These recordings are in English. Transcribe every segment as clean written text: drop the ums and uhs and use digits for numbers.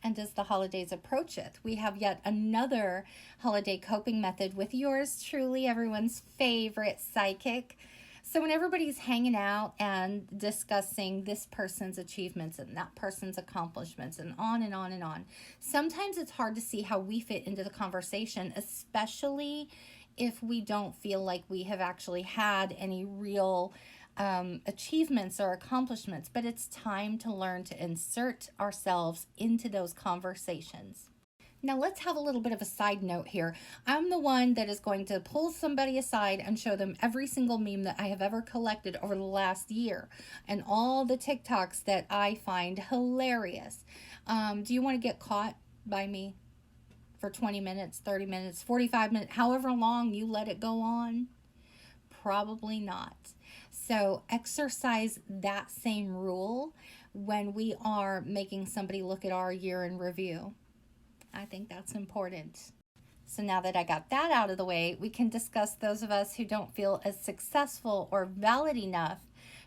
And as the holidays approacheth, we have yet another holiday coping method with yours truly, everyone's favorite psychic. So when everybody's hanging out and discussing this person's achievements and that person's accomplishments and on and on and on, sometimes it's hard to see how we fit into the conversation, especially if we don't feel like we have actually had any real achievements or accomplishments. But it's time to learn to insert ourselves into those conversations. Now let's have a little bit of a side note here. I'm the one that is going to pull somebody aside and show them every single meme that I have ever collected over the last year and all the TikToks that I find hilarious. Do you want to get caught by me for 20 minutes, 30 minutes, 45 minutes, however long you let it go on? Probably not. So exercise that same rule when we are making somebody look at our year in review. I think that's important. So now that I got that out of the way, we can discuss those of us who don't feel as successful or valid enough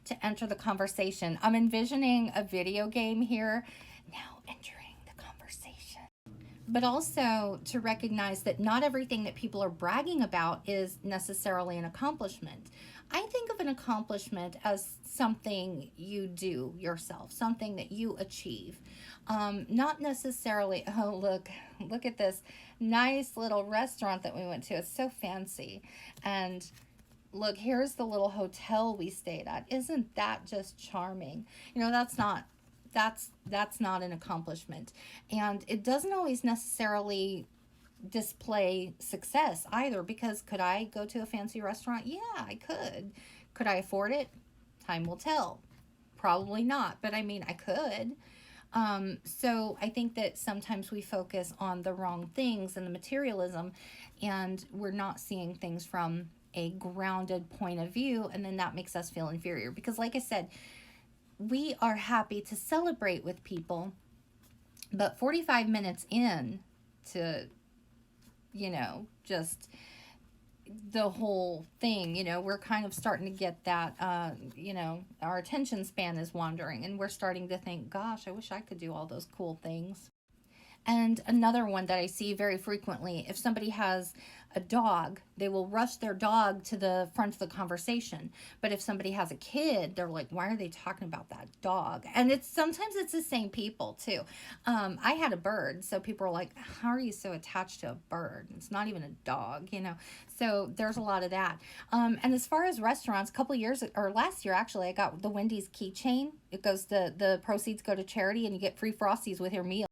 to enter the conversation. I'm envisioning a video game here, now entering the conversation. But also to recognize that not everything that people are bragging about is necessarily an accomplishment. I think of an accomplishment as something you do yourself, something that you achieve. Not necessarily, oh, look at this nice little restaurant that we went to. It's so fancy. And look, here's the little hotel we stayed at. Isn't that just charming? You know, that's not an accomplishment. And it doesn't always necessarily display success either, because could I go to a fancy restaurant? Yeah, I could. Could I afford it? Time will tell. Probably not, but I mean, I could. So I think that sometimes we focus on the wrong things and the materialism, and we're not seeing things from a grounded point of view, and then that makes us feel inferior. Because like I said, we are happy to celebrate with people, but 45 minutes in to, you know, just the whole thing, you know, we're kind of starting to get that, you know, our attention span is wandering, and we're starting to think, gosh, I wish I could do all those cool things. And another one that I see very frequently, if somebody has a dog, they will rush their dog to the front of the conversation. But if somebody has a kid, they're like, why are they talking about that dog? And sometimes it's the same people too. I had a bird, so people are like, how are you so attached to a bird? It's not even a dog, you know? So there's a lot of that. And as far as restaurants, a couple years, or last year actually, I got the Wendy's keychain. It goes, the proceeds go to charity, and you get free Frosties with your meal.